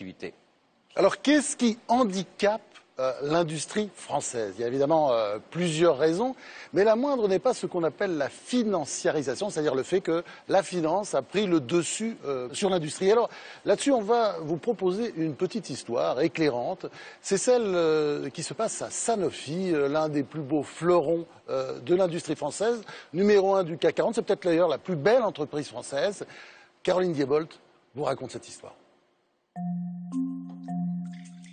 activité. Alors, qu'est-ce qui handicape l'industrie française? Il y a évidemment plusieurs raisons, mais la moindre n'est pas ce qu'on appelle la financiarisation, c'est-à-dire le fait que la finance a pris le dessus sur l'industrie. Alors, là-dessus, on va vous proposer une petite histoire éclairante. C'est celle qui se passe à Sanofi, l'un des plus beaux fleurons de l'industrie française, numéro 1 du CAC 40. C'est peut-être d'ailleurs la plus belle entreprise française. Caroline Diebold vous raconte cette histoire.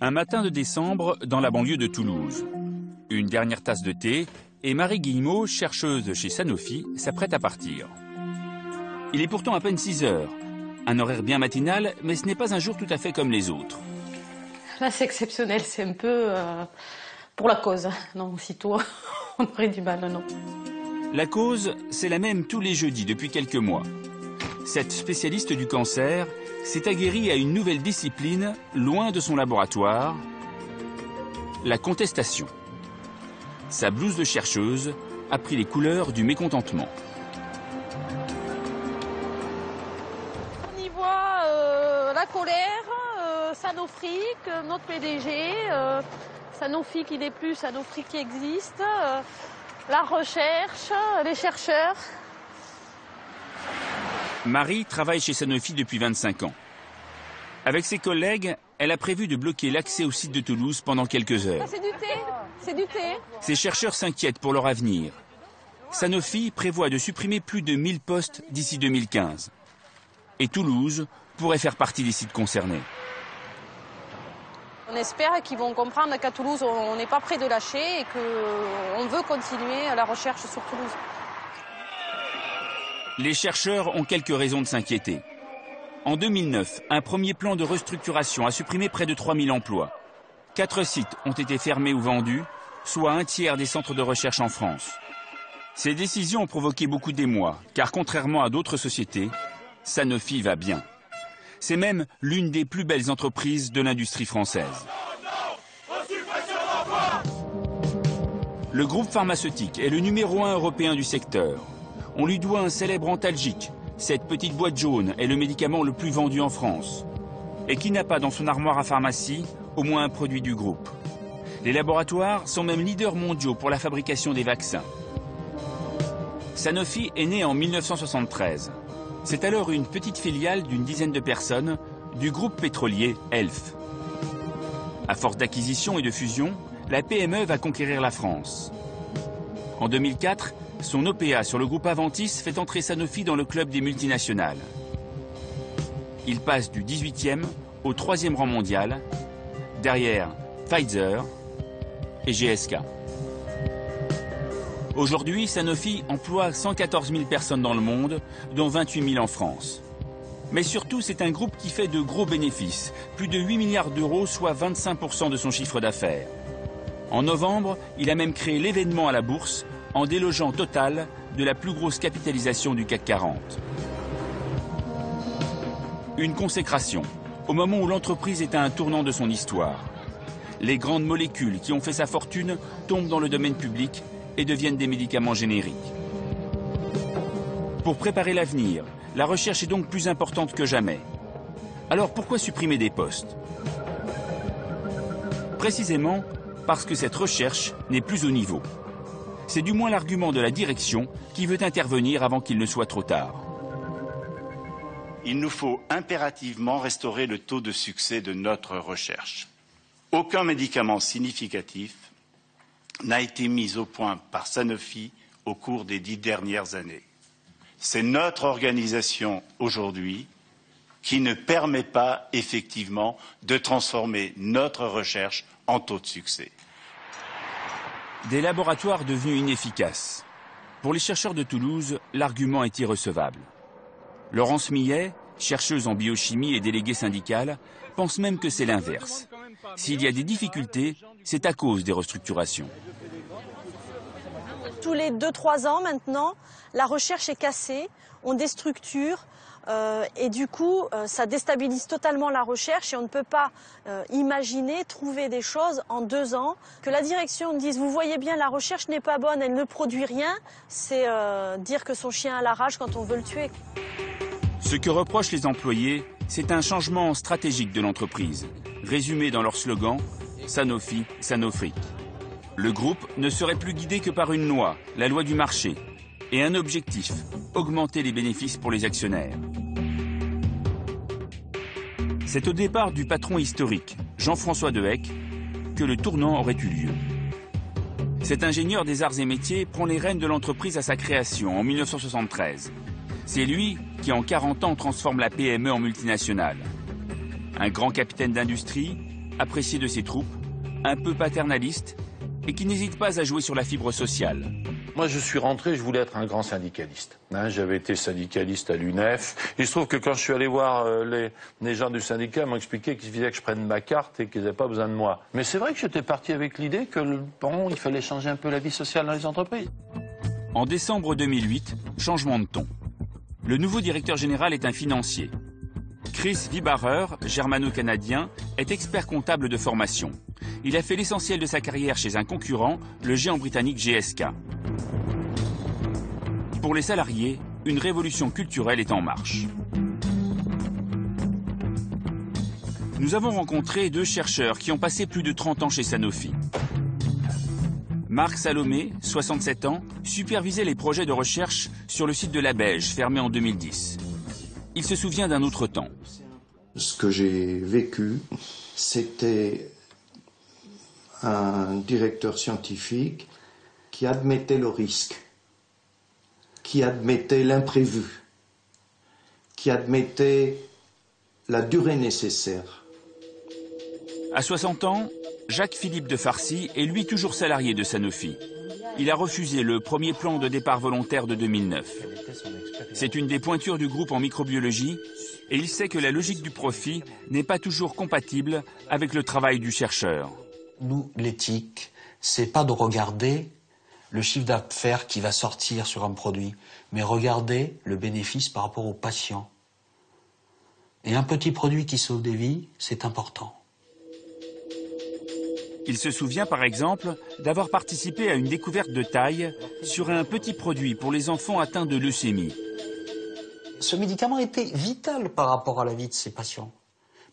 Un matin de décembre, dans la banlieue de Toulouse. Une dernière tasse de thé et Marie Guillemot, chercheuse chez Sanofi, s'apprête à partir. Il est pourtant à peine 6 heures. Un horaire bien matinal, mais ce n'est pas un jour tout à fait comme les autres. Là, c'est exceptionnel, c'est un peu pour la cause. Non, aussitôt, on aurait du mal, non. La cause, c'est la même tous les jeudis depuis quelques mois. Cette spécialiste du cancer s'est aguerrie à une nouvelle discipline, loin de son laboratoire, la contestation. Sa blouse de chercheuse a pris les couleurs du mécontentement. On y voit la colère, Sanofi, notre PDG, Sanofi qui n'est plus, Sanofi qui existe, la recherche, les chercheurs. Marie travaille chez Sanofi depuis 25 ans. Avec ses collègues, elle a prévu de bloquer l'accès au site de Toulouse pendant quelques heures. C'est du thé, c'est du thé. Ces chercheurs s'inquiètent pour leur avenir. Sanofi prévoit de supprimer plus de 1000 postes d'ici 2015. Et Toulouse pourrait faire partie des sites concernés. On espère qu'ils vont comprendre qu'à Toulouse, on n'est pas prêt de lâcher et qu'on veut continuer la recherche sur Toulouse. Les chercheurs ont quelques raisons de s'inquiéter. En 2009, un premier plan de restructuration a supprimé près de 3000 emplois. 4 sites ont été fermés ou vendus, soit un tiers des centres de recherche en France. Ces décisions ont provoqué beaucoup d'émoi, car contrairement à d'autres sociétés, Sanofi va bien. C'est même l'une des plus belles entreprises de l'industrie française. Le groupe pharmaceutique est le numéro 1 européen du secteur. On lui doit un célèbre antalgique. Cette petite boîte jaune est le médicament le plus vendu en France. Et qui n'a pas dans son armoire à pharmacie au moins un produit du groupe? Les laboratoires sont même leaders mondiaux pour la fabrication des vaccins. Sanofi est né en 1973. C'est alors une petite filiale d'une dizaine de personnes du groupe pétrolier Elf. À force d'acquisition et de fusion, la PME va conquérir la France. En 2004, son OPA sur le groupe Aventis fait entrer Sanofi dans le club des multinationales. Il passe du 18e au 3e rang mondial, derrière Pfizer et GSK. Aujourd'hui, Sanofi emploie 114 000 personnes dans le monde, dont 28 000 en France. Mais surtout, c'est un groupe qui fait de gros bénéfices, plus de 8 milliards d'euros, soit 25% de son chiffre d'affaires. En novembre, il a même créé l'événement à la bourse, en délogeant Total de la plus grosse capitalisation du CAC 40. Une consécration, au moment où l'entreprise est à un tournant de son histoire. Les grandes molécules qui ont fait sa fortune tombent dans le domaine public et deviennent des médicaments génériques. Pour préparer l'avenir, la recherche est donc plus importante que jamais. Alors pourquoi supprimer des postes? Précisément parce que cette recherche n'est plus au niveau. C'est du moins l'argument de la direction qui veut intervenir avant qu'il ne soit trop tard. Il nous faut impérativement restaurer le taux de succès de notre recherche. Aucun médicament significatif n'a été mis au point par Sanofi au cours des 10 dernières années. C'est notre organisation aujourd'hui qui ne permet pas effectivement de transformer notre recherche en taux de succès. Des laboratoires devenus inefficaces. Pour les chercheurs de Toulouse, l'argument est irrecevable. Laurence Millet, chercheuse en biochimie et déléguée syndicale, pense même que c'est l'inverse. S'il y a des difficultés, c'est à cause des restructurations. Tous les 2-3 ans maintenant, la recherche est cassée, on déstructure et du coup ça déstabilise totalement la recherche et on ne peut pas imaginer trouver des choses en 2 ans. Que la direction dise vous voyez bien la recherche n'est pas bonne, elle ne produit rien, c'est dire que son chien a la rage quand on veut le tuer. Ce que reprochent les employés, c'est un changement stratégique de l'entreprise, résumé dans leur slogan « Sanofi, Sanofric ». Le groupe ne serait plus guidé que par une loi, la loi du marché, et un objectif, augmenter les bénéfices pour les actionnaires. C'est au départ du patron historique, Jean-François Dehecq, que le tournant aurait eu lieu. Cet ingénieur des arts et métiers prend les rênes de l'entreprise à sa création en 1973. C'est lui qui, en 40 ans, transforme la PME en multinationale. Un grand capitaine d'industrie, apprécié de ses troupes, un peu paternaliste, et qui n'hésite pas à jouer sur la fibre sociale. Moi, je suis rentré, je voulais être un grand syndicaliste. J'avais été syndicaliste à l'UNEF. Il se trouve que quand je suis allé voir les gens du syndicat, ils m'ont expliqué qu'il suffisait que je prenne ma carte et qu'ils n'avaient pas besoin de moi. Mais c'est vrai que j'étais parti avec l'idée que, bon, il fallait changer un peu la vie sociale dans les entreprises. En décembre 2008, changement de ton. Le nouveau directeur général est un financier. Chris Wibarer, germano-canadien, est expert comptable de formation. Il a fait l'essentiel de sa carrière chez un concurrent, le géant britannique GSK. Pour les salariés, une révolution culturelle est en marche. Nous avons rencontré 2 chercheurs qui ont passé plus de 30 ans chez Sanofi. Marc Salomé, 67 ans, supervisait les projets de recherche sur le site de la Belge, fermé en 2010. Il se souvient d'un autre temps. Ce que j'ai vécu, c'était un directeur scientifique qui admettait le risque, qui admettait l'imprévu, qui admettait la durée nécessaire. À 60 ans, Jacques-Philippe de Farcy est lui toujours salarié de Sanofi. Il a refusé le premier plan de départ volontaire de 2009. C'est une des pointures du groupe en microbiologie et il sait que la logique du profit n'est pas toujours compatible avec le travail du chercheur. Nous, l'éthique, c'est pas de regarder le chiffre d'affaires qui va sortir sur un produit, mais regarder le bénéfice par rapport au patient. Et un petit produit qui sauve des vies, c'est important. Il se souvient par exemple d'avoir participé à une découverte de taille sur un petit produit pour les enfants atteints de leucémie. Ce médicament était vital par rapport à la vie de ces patients.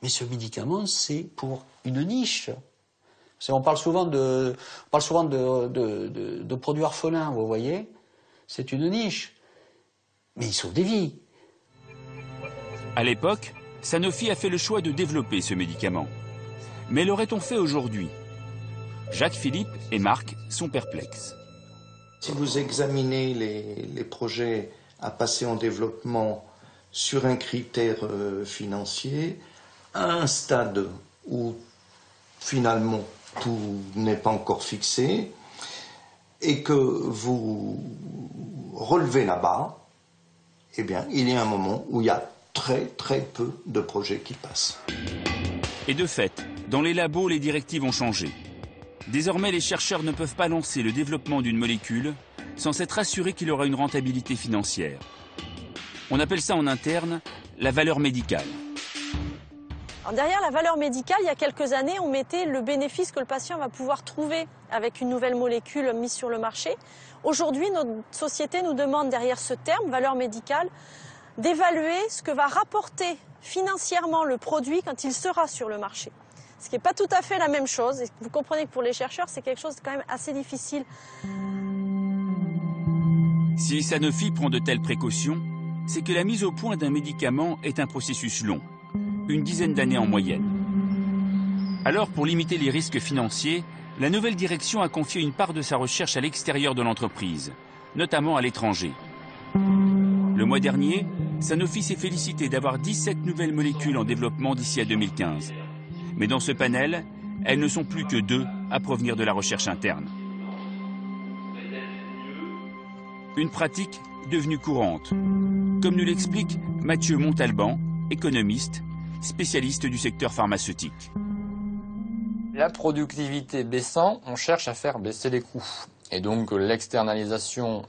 Mais ce médicament, c'est pour une niche. On parle souvent de produits orphelins, vous voyez. C'est une niche. Mais il sauve des vies. À l'époque, Sanofi a fait le choix de développer ce médicament. Mais l'aurait-on fait aujourd'hui ? Jacques-Philippe et Marc sont perplexes. Si vous examinez les projets à passer en développement sur un critère financier, à un stade où finalement tout n'est pas encore fixé, et que vous relevez la barre, eh bien, il y a un moment où il y a très très peu de projets qui passent. Et de fait, dans les labos, les directives ont changé. Désormais, les chercheurs ne peuvent pas lancer le développement d'une molécule sans s'être assurés qu'il aura une rentabilité financière. On appelle ça en interne la valeur médicale. Alors derrière la valeur médicale, il y a quelques années, on mettait le bénéfice que le patient va pouvoir trouver avec une nouvelle molécule mise sur le marché. Aujourd'hui, notre société nous demande derrière ce terme, valeur médicale, d'évaluer ce que va rapporter financièrement le produit quand il sera sur le marché. Ce qui n'est pas tout à fait la même chose. Et vous comprenez que pour les chercheurs, c'est quelque chose de quand même assez difficile. Si Sanofi prend de telles précautions, c'est que la mise au point d'un médicament est un processus long, une dizaine d'années en moyenne. Alors, pour limiter les risques financiers, la nouvelle direction a confié une part de sa recherche à l'extérieur de l'entreprise, notamment à l'étranger. Le mois dernier, Sanofi s'est félicité d'avoir 17 nouvelles molécules en développement d'ici à 2015. Mais dans ce panel, elles ne sont plus que 2 à provenir de la recherche interne. Une pratique devenue courante, comme nous l'explique Mathieu Montalban, économiste, spécialiste du secteur pharmaceutique. La productivité baissant, on cherche à faire baisser les coûts. Et donc l'externalisation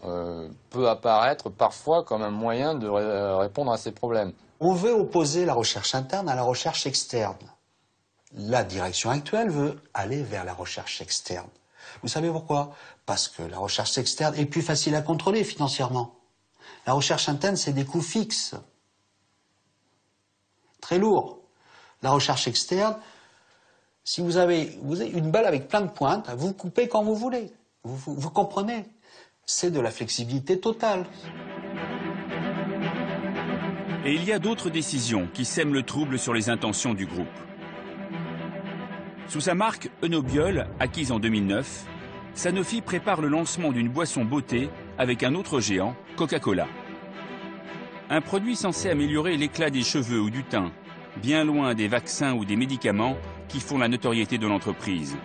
peut apparaître parfois comme un moyen de répondre à ces problèmes. On veut opposer la recherche interne à la recherche externe. La direction actuelle veut aller vers la recherche externe. Vous savez pourquoi? Parce que la recherche externe est plus facile à contrôler financièrement. La recherche interne, c'est des coûts fixes. très lourd. La recherche externe, si vous avez une balle avec plein de pointes, vous coupez quand vous voulez. Vous comprenez? C'est de la flexibilité totale. Et il y a d'autres décisions qui sèment le trouble sur les intentions du groupe. Sous sa marque Enobiol, acquise en 2009, Sanofi prépare le lancement d'une boisson beauté avec un autre géant, Coca-Cola. Un produit censé améliorer l'éclat des cheveux ou du teint, bien loin des vaccins ou des médicaments qui font la notoriété de l'entreprise.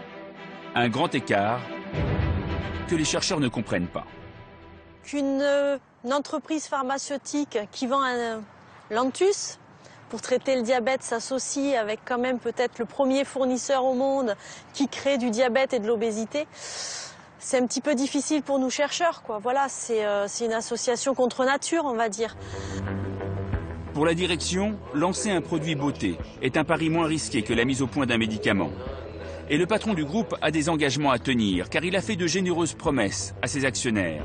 Un grand écart que les chercheurs ne comprennent pas. Qu'une entreprise pharmaceutique qui vend un Lantus pour traiter le diabète s'associe avec quand même peut-être le premier fournisseur au monde qui crée du diabète et de l'obésité, c'est un petit peu difficile pour nous chercheurs, quoi. Voilà, c'est une association contre nature, on va dire. Pour la direction, lancer un produit beauté est un pari moins risqué que la mise au point d'un médicament. Et le patron du groupe a des engagements à tenir, car il a fait de généreuses promesses à ses actionnaires.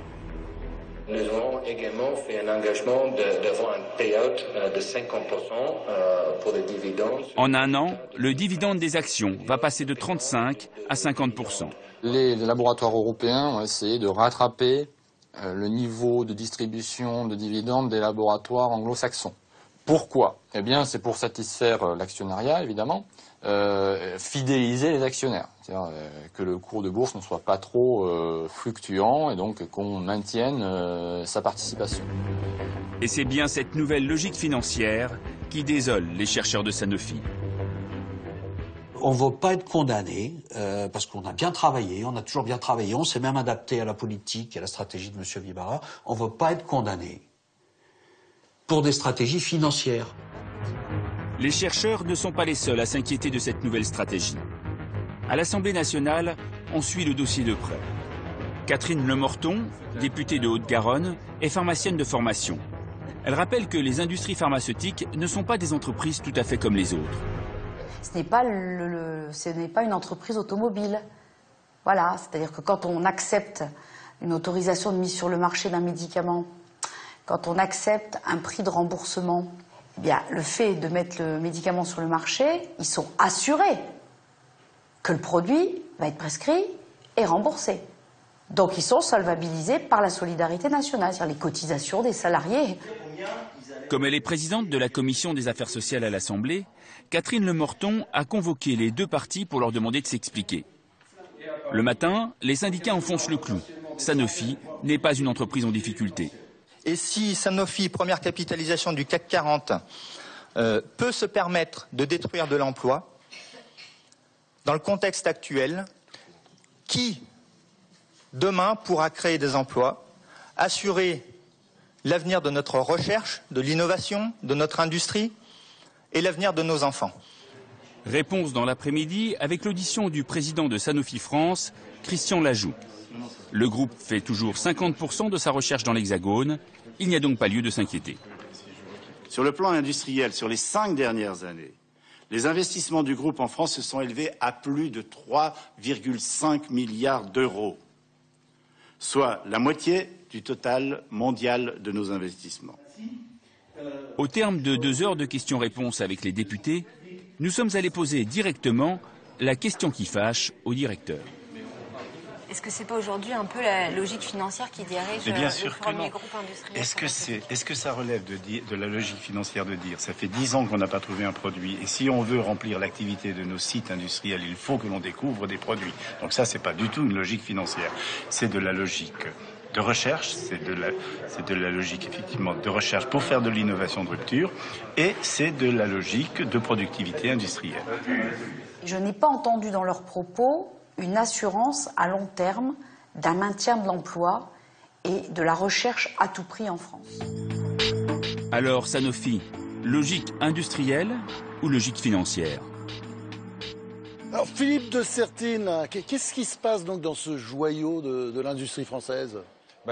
Nous avons également fait un engagement d'avoir un payout de 50% pour les dividendes. En un an, le dividende des actions va passer de 35 à 50%. Les laboratoires européens ont essayé de rattraper le niveau de distribution de dividendes des laboratoires anglo-saxons. Pourquoi? Eh bien, c'est pour satisfaire l'actionnariat, évidemment, fidéliser les actionnaires. C'est-à-dire que le cours de bourse ne soit pas trop fluctuant et donc qu'on maintienne sa participation. Et c'est bien cette nouvelle logique financière qui désole les chercheurs de Sanofi. On ne veut pas être condamné, parce qu'on a bien travaillé, on a toujours bien travaillé, on s'est même adapté à la politique et à la stratégie de M. Vibara. On ne veut pas être condamné pour des stratégies financières. Les chercheurs ne sont pas les seuls à s'inquiéter de cette nouvelle stratégie. À l'Assemblée nationale, on suit le dossier de près. Catherine Lemorton, députée de Haute-Garonne, est pharmacienne de formation. Elle rappelle que les industries pharmaceutiques ne sont pas des entreprises tout à fait comme les autres. Ce n'est pas une entreprise automobile. Voilà, c'est-à-dire que quand on accepte une autorisation de mise sur le marché d'un médicament, quand on accepte un prix de remboursement, eh bien, le fait de mettre le médicament sur le marché, ils sont assurés que le produit va être prescrit et remboursé. Donc ils sont solvabilisés par la solidarité nationale, c'est-à-dire les cotisations des salariés. Comme elle est présidente de la commission des affaires sociales à l'Assemblée, Catherine Lemorton a convoqué les deux partis pour leur demander de s'expliquer. Le matin, les syndicats enfoncent le clou. Sanofi n'est pas une entreprise en difficulté. Et si Sanofi, première capitalisation du CAC 40, peut se permettre de détruire de l'emploi, dans le contexte actuel, qui demain pourra créer des emplois, assurer l'avenir de notre recherche, de l'innovation, de notre industrie et l'avenir de nos enfants? Réponse dans l'après-midi avec l'audition du président de Sanofi France, Christian Lajoux. Le groupe fait toujours 50% de sa recherche dans l'Hexagone. Il n'y a donc pas lieu de s'inquiéter. Sur le plan industriel, sur les 5 dernières années, les investissements du groupe en France se sont élevés à plus de 3,5 milliards d'euros, soit la moitié du total mondial de nos investissements. Au terme de 2 heures de questions-réponses avec les députés, nous sommes allés poser directement la question qui fâche au directeur. Est-ce que c'est pas aujourd'hui un peu la logique financière qui dirige le premier groupe industriel? Est-ce que ça relève de la logique financière de dire ça fait 10 ans qu'on n'a pas trouvé un produit et si on veut remplir l'activité de nos sites industriels, il faut que l'on découvre des produits. Donc ça, c'est pas du tout une logique financière. C'est de la logique de recherche, c'est de la logique effectivement de recherche pour faire de l'innovation de rupture et c'est de la logique de productivité industrielle. Je n'ai pas entendu dans leurs propos une assurance à long terme d'un maintien de l'emploi et de la recherche à tout prix en France. Alors Sanofi, logique industrielle ou logique financière? Alors Philippe de Sertine, qu'est-ce qui se passe donc dans ce joyau de l'industrie française?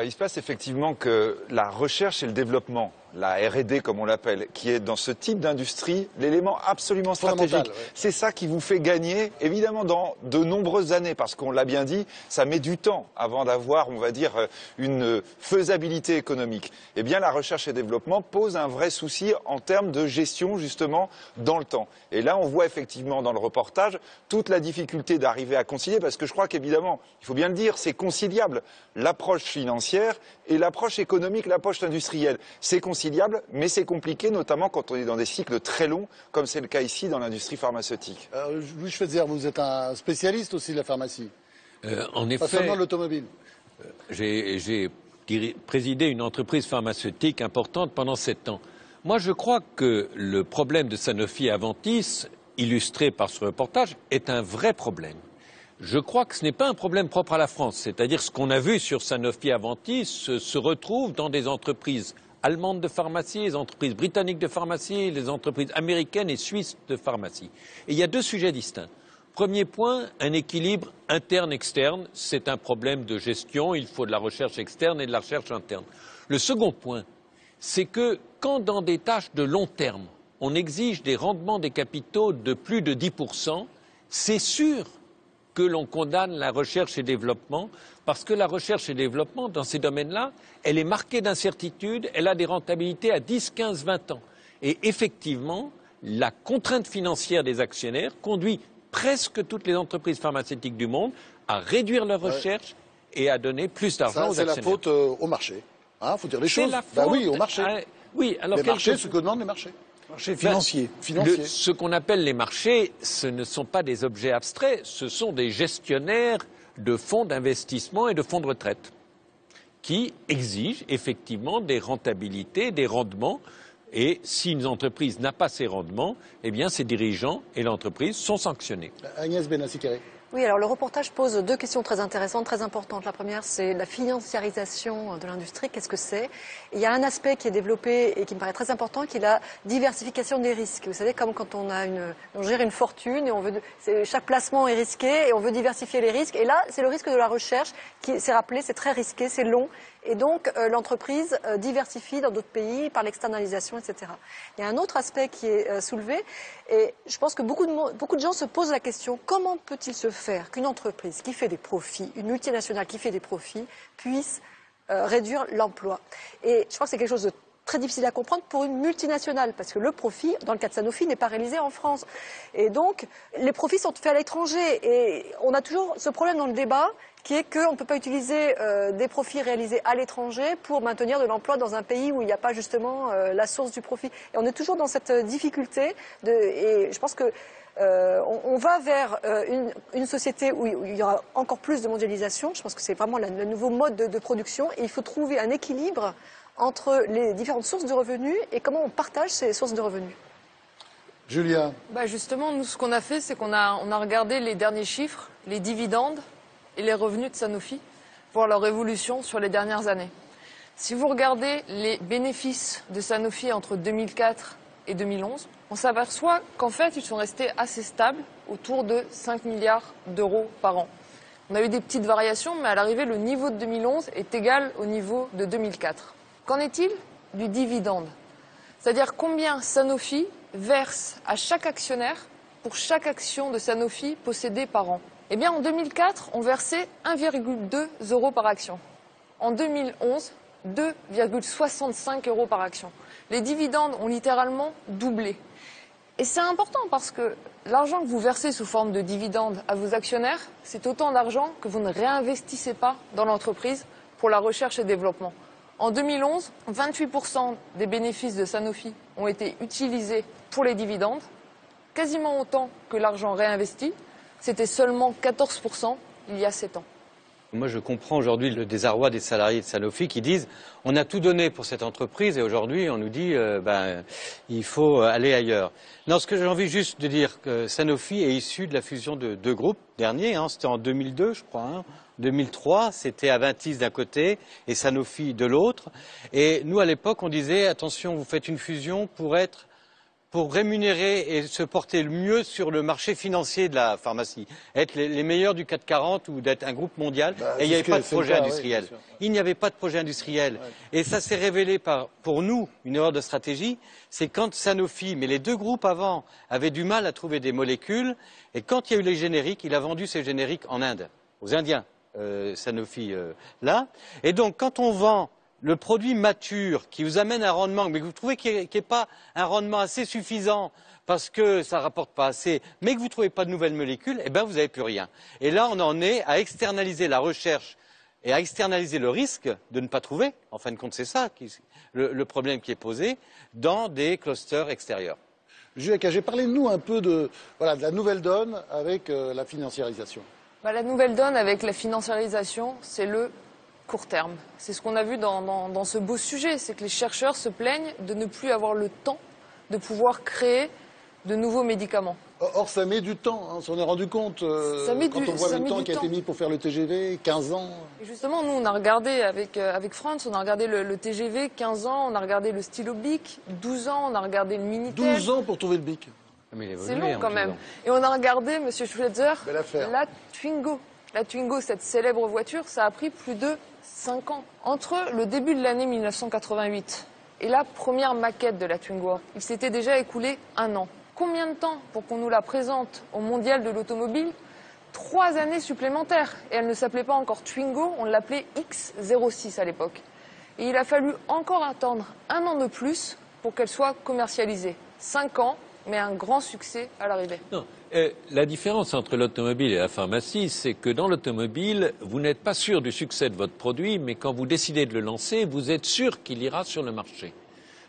Il se passe effectivement que la recherche et le développement, la R&D comme on l'appelle, qui est dans ce type d'industrie l'élément absolument stratégique. Ouais. C'est ça qui vous fait gagner, évidemment, dans de nombreuses années, parce qu'on l'a bien dit, ça met du temps avant d'avoir, on va dire, une faisabilité économique. Eh bien, la recherche et développement pose un vrai souci en termes de gestion, justement, dans le temps. Et là, on voit effectivement dans le reportage toute la difficulté d'arriver à concilier, parce que je crois qu'évidemment, il faut bien le dire, c'est conciliable. L'approche financière et l'approche économique, l'approche industrielle, c'est conciliable, mais c'est compliqué, notamment quand on est dans des cycles très longs, comme c'est le cas ici dans l'industrie pharmaceutique. Louis Schweitzer, vous êtes un spécialiste aussi de la pharmacie. En effet, pas seulement de l'automobile. J'ai présidé une entreprise pharmaceutique importante pendant 7 ans. Moi, je crois que le problème de Sanofi Aventis, illustré par ce reportage, est un vrai problème. Je crois que ce n'est pas un problème propre à la France. C'est-à-dire ce qu'on a vu sur Sanofi Aventis se retrouve dans des entreprises allemandes de pharmacie, les entreprises britanniques de pharmacie, les entreprises américaines et suisses de pharmacie. Et il y a 2 sujets distincts. Premier point, un équilibre interne-externe. C'est un problème de gestion. Il faut de la recherche externe et de la recherche interne. Le second point, c'est que quand dans des tâches de long terme, on exige des rendements des capitaux de plus de 10%, c'est sûr que l'on condamne la recherche et développement, parce que la recherche et développement, dans ces domaines-là, elle est marquée d'incertitude, elle a des rentabilités à 10, 15, 20 ans. Et effectivement, la contrainte financière des actionnaires conduit presque toutes les entreprises pharmaceutiques du monde à réduire leur recherche et à donner plus d'argent aux actionnaires. C'est la faute au marché. Il faut dire les choses. Oui, au marché. Oui, alors les marchés, ce que demandent les marchés. Marchés financiers. Ce qu'on appelle les marchés, ce ne sont pas des objets abstraits, ce sont des gestionnaires de fonds d'investissement et de fonds de retraite qui exigent effectivement des rentabilités, des rendements. Et si une entreprise n'a pas ces rendements, eh bien ses dirigeants et l'entreprise sont sanctionnés. Agnès Benassi-Carré. Oui, alors le reportage pose 2 questions très intéressantes, très importantes. La première, c'est la financiarisation de l'industrie. Qu'est-ce que c'est? Il y a un aspect qui est développé et qui me paraît très important, qui est la diversification des risques. Vous savez, comme quand on gère une fortune et chaque placement est risqué et on veut diversifier les risques. Et là, c'est le risque de la recherche qui s'est rappelé, c'est très risqué, c'est long. Et donc, l'entreprise diversifie dans d'autres pays par l'externalisation, etc. Il y a un autre aspect qui est soulevé. Et je pense que beaucoup de gens se posent la question, comment peut-il se faire qu'une entreprise qui fait des profits, une multinationale qui fait des profits, puisse réduire l'emploi? Et je crois que c'est quelque chose de très difficile à comprendre pour une multinationale, parce que le profit, dans le cas de Sanofi, n'est pas réalisé en France. Et donc, les profits sont faits à l'étranger. Et on a toujours ce problème dans le débat, qui est qu'on ne peut pas utiliser des profits réalisés à l'étranger pour maintenir de l'emploi dans un pays où il n'y a pas justement la source du profit. Et on est toujours dans cette difficulté, et je pense que on va vers une société où il y aura encore plus de mondialisation. Je pense que c'est vraiment le nouveau mode de production, et il faut trouver un équilibre entre les différentes sources de revenus et comment on partage ces sources de revenus. Julia. Justement, nous, ce qu'on a fait, c'est qu'on a regardé les derniers chiffres, les dividendes et les revenus de Sanofi, voir leur évolution sur les dernières années. Si vous regardez les bénéfices de Sanofi entre 2004 et 2011, on s'aperçoit qu'en fait, ils sont restés assez stables, autour de 5 milliards d'euros par an. On a eu des petites variations, mais à l'arrivée, le niveau de 2011 est égal au niveau de 2004. Qu'en est-il du dividende? C'est-à-dire combien Sanofi verse à chaque actionnaire pour chaque action de Sanofi possédée par an? Eh bien, en 2004, on versait 1,2 € par action. En 2011, 2,65 € par action. Les dividendes ont littéralement doublé. Et c'est important parce que l'argent que vous versez sous forme de dividendes à vos actionnaires, c'est autant d'argent que vous ne réinvestissez pas dans l'entreprise pour la recherche et développement. En 2011, 28% des bénéfices de Sanofi ont été utilisés pour les dividendes, quasiment autant que l'argent réinvesti. C'était seulement 14% il y a 7 ans. Moi, je comprends aujourd'hui le désarroi des salariés de Sanofi qui disent « on a tout donné pour cette entreprise et aujourd'hui on nous dit il faut aller ailleurs ». Non, ce que j'ai envie juste de dire, que Sanofi est issu de la fusion de 2 groupes derniers, c'était en 2002 je crois, 2003, c'était Aventis d'un côté et Sanofi de l'autre. Et nous, à l'époque, on disait « attention, vous faites une fusion pour pour rémunérer et se porter le mieux sur le marché financier de la pharmacie, être les meilleurs du CAC 40 ou d'être un groupe mondial, et il n'y avait pas de projet industriel. Oui, il n'y avait pas de projet industriel. Ouais. Et ça s'est révélé pour nous une erreur de stratégie, c'est quand Sanofi, mais les deux groupes avant, avaient du mal à trouver des molécules, et quand il y a eu les génériques, il a vendu ces génériques en Inde, aux Indiens, Sanofi là. Et donc quand on vend le produit mature qui vous amène un rendement, mais que vous trouvez qu'il n'y ait pas un rendement assez suffisant parce que ça ne rapporte pas assez, mais que vous ne trouvez pas de nouvelles molécules, eh bien vous n'avez plus rien. Et là, on en est à externaliser la recherche et à externaliser le risque de ne pas trouver, en fin de compte c'est ça le problème qui est posé, dans des clusters extérieurs. Julia Cagé, parlez-nous un peu de la nouvelle donne avec la financiarisation. La nouvelle donne avec la financiarisation, c'est le court terme. C'est ce qu'on a vu dans ce beau sujet, c'est que les chercheurs se plaignent de ne plus avoir le temps de pouvoir créer de nouveaux médicaments. Or, ça met du temps, hein, on s'en est rendu compte quand on voit le temps qui a été mis pour faire le TGV, 15 ans. Et justement, nous, on a regardé avec France, on a regardé le TGV, 15 ans, on a regardé le stylo bic, 12 ans, on a regardé le Minitel. 12 ans pour trouver le bic. C'est long quand même. Et on a regardé, Monsieur Schweitzer, la Twingo. La Twingo, cette célèbre voiture, ça a pris plus de 5 ans. Entre le début de l'année 1988 et la première maquette de la Twingo, il s'était déjà écoulé 1 an. Combien de temps pour qu'on nous la présente au Mondial de l'automobile? 3 années supplémentaires. Et elle ne s'appelait pas encore Twingo, on l'appelait X06 à l'époque. Et il a fallu encore attendre 1 an de plus pour qu'elle soit commercialisée. 5 ans, mais un grand succès à l'arrivée. La différence entre l'automobile et la pharmacie, c'est que dans l'automobile, vous n'êtes pas sûr du succès de votre produit, mais quand vous décidez de le lancer, vous êtes sûr qu'il ira sur le marché.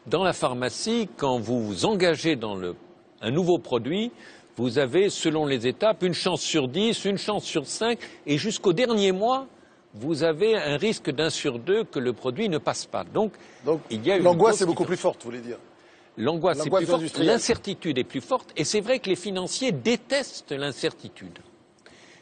Dans la pharmacie, quand vous vous engagez dans un nouveau produit, vous avez, selon les étapes, une chance sur 10, une chance sur 5, et jusqu'au dernier mois, vous avez un risque d'1 sur 2 que le produit ne passe pas. Donc il y a l'angoisse est beaucoup plus forte, vous voulez dire? L'angoisse est plus forte, l'incertitude est plus forte, et c'est vrai que les financiers détestent l'incertitude.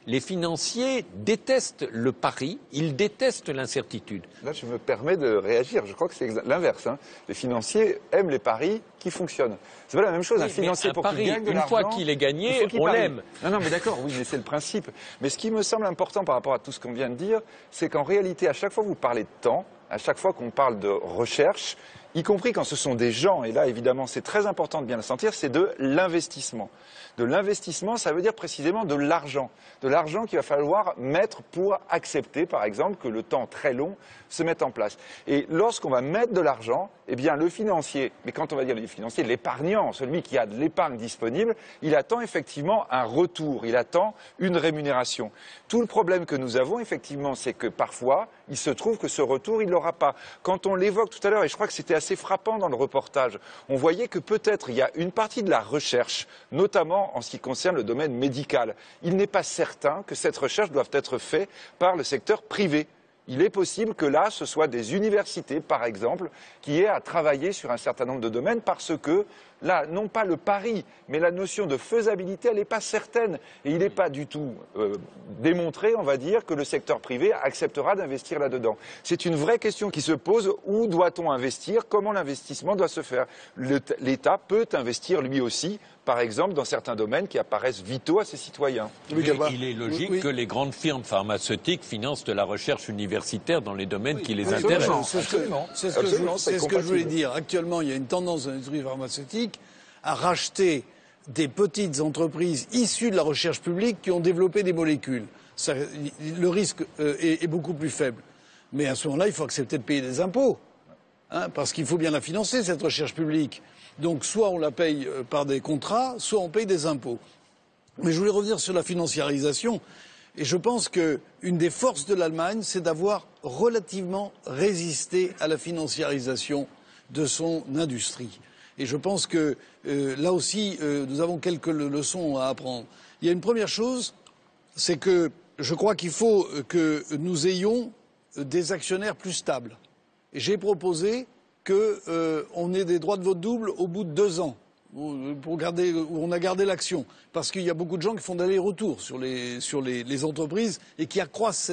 Les financiers détestent le pari, ils détestent l'incertitude. Là, je me permets de réagir. Je crois que c'est l'inverse. Hein. Les financiers aiment les paris qui fonctionnent. C'est pas la même chose. Un financier, pour qu'il gagne de l'argent, une fois qu'il est gagné, on l'aime. Non, mais d'accord, oui, mais c'est le principe. Mais ce qui me semble important par rapport à tout ce qu'on vient de dire, c'est qu'en réalité, à chaque fois que vous parlez de temps, à chaque fois qu'on parle de recherche, y compris quand ce sont des gens, et là évidemment c'est très important de bien le sentir, c'est de l'investissement. De l'investissement, ça veut dire précisément de l'argent qu'il va falloir mettre pour accepter, par exemple, que le temps très long se mette en place. Et lorsqu'on va mettre de l'argent, eh bien le financier, mais quand on va dire le financier, l'épargnant, celui qui a de l'épargne disponible, il attend effectivement un retour, il attend une rémunération. Tout le problème que nous avons effectivement, c'est que parfois, il se trouve que ce retour, il ne l'aura pas. Quand on l'évoque tout à l'heure, et je crois que c'était assez frappant dans le reportage, on voyait que peut-être il y a une partie de la recherche, notamment en ce qui concerne le domaine médical. Il n'est pas certain que cette recherche doive être faite par le secteur privé. Il est possible que là, ce soit des universités, par exemple, qui aient à travailler sur un certain nombre de domaines parce que, là, non pas le pari, mais la notion de faisabilité, elle n'est pas certaine. Et il n'est pas du tout démontré, on va dire, que le secteur privé acceptera d'investir là-dedans. C'est une vraie question qui se pose. Où doit-on investir? Comment l'investissement doit se faire? L'État peut investir lui aussi, par exemple, dans certains domaines qui apparaissent vitaux à ses citoyens. Il est logique que les grandes firmes pharmaceutiques financent de la recherche universitaire dans les domaines qui les intéressent. C'est ce que je voulais dire. Actuellement, il y a une tendance dans l'industrie pharmaceutique à racheter des petites entreprises issues de la recherche publique qui ont développé des molécules. Le risque est beaucoup plus faible. Mais à ce moment-là, il faut accepter de payer des impôts. Parce qu'il faut bien la financer, cette recherche publique. Donc soit on la paye par des contrats, soit on paye des impôts. Mais je voulais revenir sur la financiarisation. Et je pense qu'une des forces de l'Allemagne, c'est d'avoir relativement résisté à la financiarisation de son industrie. Et je pense que là aussi, nous avons quelques leçons à apprendre. Il y a une première chose, c'est que je crois qu'il faut que nous ayons des actionnaires plus stables. Et j'ai proposé qu'on ait des droits de vote double au bout de 2 ans, où on a gardé l'action. Parce qu'il y a beaucoup de gens qui font d'aller-retour sur les entreprises et qui accroissent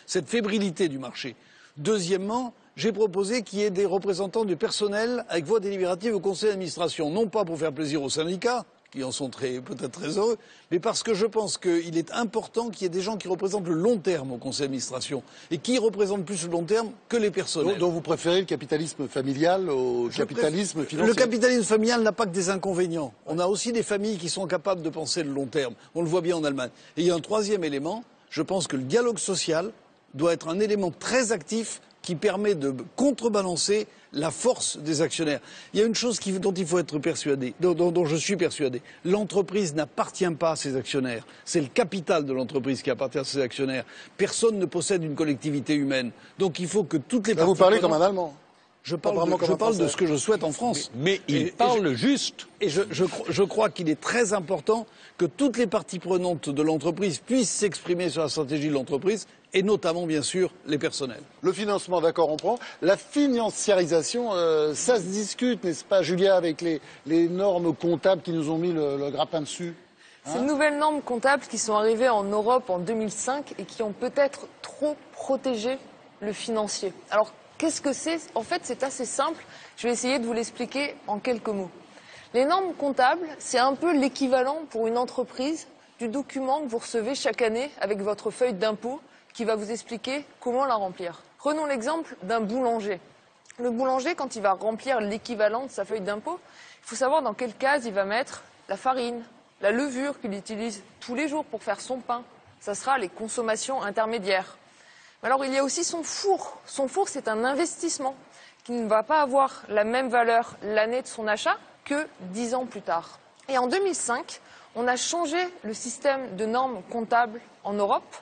cette fébrilité du marché. Deuxièmement, j'ai proposé qu'il y ait des représentants du personnel avec voix délibérative au conseil d'administration, non pas pour faire plaisir aux syndicats, qui en sont peut-être très heureux, mais parce que je pense qu'il est important qu'il y ait des gens qui représentent le long terme au conseil d'administration, et qui représentent plus le long terme que les personnels. Donc vous préférez le capitalisme familial au capitalisme financier? Le capitalisme familial n'a pas que des inconvénients. On a aussi des familles qui sont capables de penser le long terme. On le voit bien en Allemagne. Et il y a un troisième élément, je pense que le dialogue social doit être un élément très actif qui permet de contrebalancer la force des actionnaires. Il y a une chose dont il faut être persuadé, dont je suis persuadé. L'entreprise n'appartient pas à ses actionnaires. C'est le capital de l'entreprise qui appartient à ses actionnaires. Personne ne possède une collectivité humaine. Donc il faut que toutes les parties... Vous parlez comme un Allemand. Je parle de ce que je souhaite en France. Mais il parle juste. Et je crois qu'il est très important que toutes les parties prenantes de l'entreprise puissent s'exprimer sur la stratégie de l'entreprise, et notamment, bien sûr, les personnels. Le financement, d'accord, on prend. La financiarisation, ça se discute, n'est-ce pas, Julia, avec les normes comptables qui nous ont mis le grappin dessus? Ces nouvelles normes comptables qui sont arrivées en Europe en 2005 et qui ont peut-être trop protégé le financier. Alors, qu'est-ce que c'est? En fait, c'est assez simple. Je vais essayer de vous l'expliquer en quelques mots. Les normes comptables, c'est un peu l'équivalent pour une entreprise du document que vous recevez chaque année avec votre feuille d'impôt qui va vous expliquer comment la remplir. Prenons l'exemple d'un boulanger. Le boulanger, quand il va remplir l'équivalent de sa feuille d'impôt, il faut savoir dans quelle case il va mettre la farine, la levure qu'il utilise tous les jours pour faire son pain. Ça sera les consommations intermédiaires. Alors il y a aussi son four. Son four, c'est un investissement qui ne va pas avoir la même valeur l'année de son achat que 10 ans plus tard. Et en 2005, on a changé le système de normes comptables en Europe.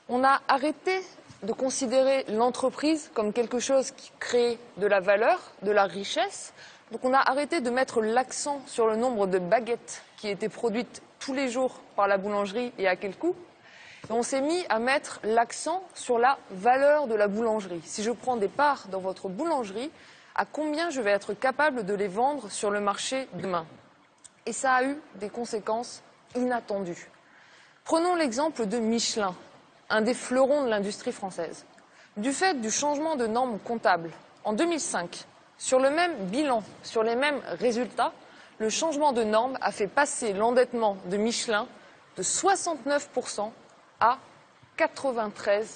On a arrêté de considérer l'entreprise comme quelque chose qui crée de la valeur, de la richesse. Donc on a arrêté de mettre l'accent sur le nombre de baguettes qui étaient produites tous les jours par la boulangerie et à quel coût. Et on s'est mis à mettre l'accent sur la valeur de la boulangerie. Si je prends des parts dans votre boulangerie, à combien je vais être capable de les vendre sur le marché demain? Et ça a eu des conséquences inattendues. Prenons l'exemple de Michelin, un des fleurons de l'industrie française. Du fait du changement de normes comptables, en 2005, sur le même bilan, sur les mêmes résultats, le changement de normes a fait passer l'endettement de Michelin de 69% à 93%.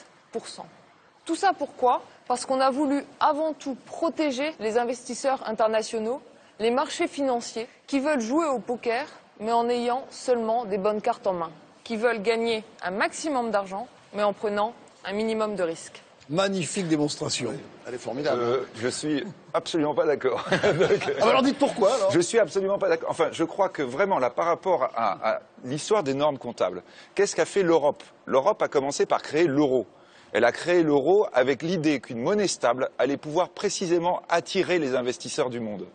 Tout ça pourquoi? Parce qu'on a voulu avant tout protéger les investisseurs internationaux, les marchés financiers qui veulent jouer au poker mais en ayant seulement des bonnes cartes en main, qui veulent gagner un maximum d'argent mais en prenant un minimum de risques. Magnifique démonstration. Oui, elle est formidable. Je suis absolument pas d'accord. Alors dites pourquoi alors? Je suis absolument pas d'accord. Enfin, je crois que vraiment là, par rapport à l'histoire des normes comptables, qu'est-ce qu'a fait l'Europe? L'Europe a commencé par créer l'euro. Elle a créé l'euro avec l'idée qu'une monnaie stable allait pouvoir précisément attirer les investisseurs du monde.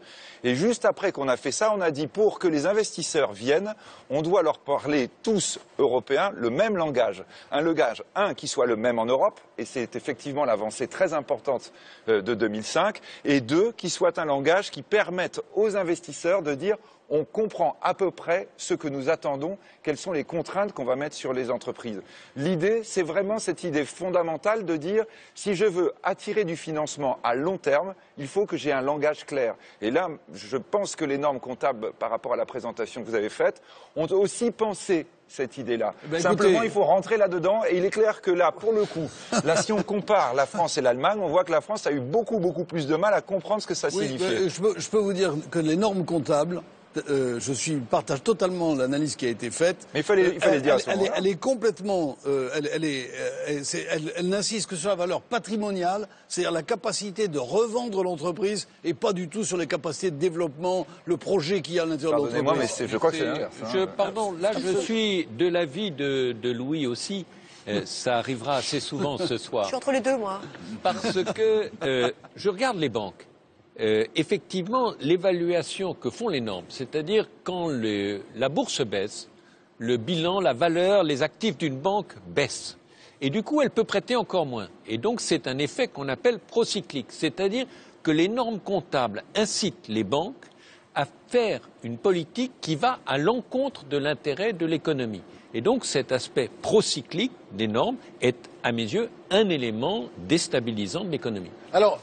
Et juste après qu'on a fait ça, on a dit pour que les investisseurs viennent, on doit leur parler tous européens le même langage. Un langage, qui soit le même en Europe, et c'est effectivement l'avancée très importante de 2005, et deux, qui soit un langage qui permette aux investisseurs de dire on comprend à peu près ce que nous attendons, quelles sont les contraintes qu'on va mettre sur les entreprises. L'idée, c'est vraiment cette idée fondamentale de dire si je veux attirer du financement à long terme, il faut que j'ai un langage clair. Et là, je pense que les normes comptables, par rapport à la présentation que vous avez faite, ont aussi pensé cette idée-là. Simplement, il faut rentrer là-dedans et il est clair que là, pour le coup, là, si on compare la France et l'Allemagne, on voit que la France a eu beaucoup plus de mal à comprendre ce que ça signifiait. Je peux vous dire que les normes comptables, je partage totalement l'analyse qui a été faite. Mais il fallait le dire à ce moment-là. Elle est complètement, elle n'insiste que sur la valeur patrimoniale, c'est-à-dire la capacité de revendre l'entreprise et pas du tout sur les capacités de développement, le projet qu'il y a à l'intérieur de l'entreprise. Pardonnez-moi, mais je crois que c'est l'inverse. Pardon, là je suis de l'avis de Louis aussi. Ça arrivera assez souvent ce soir. Je suis entre les deux, moi. Parce que je regarde les banques. Effectivement, l'évaluation que font les normes, c'est-à-dire quand la bourse baisse, le bilan, la valeur, les actifs d'une banque baissent. Et du coup, elle peut prêter encore moins. Et donc, c'est un effet qu'on appelle procyclique, c'est-à-dire que les normes comptables incitent les banques à faire une politique qui va à l'encontre de l'intérêt de l'économie. Et donc, cet aspect procyclique des normes est, à mes yeux, un élément déstabilisant de l'économie. Alors,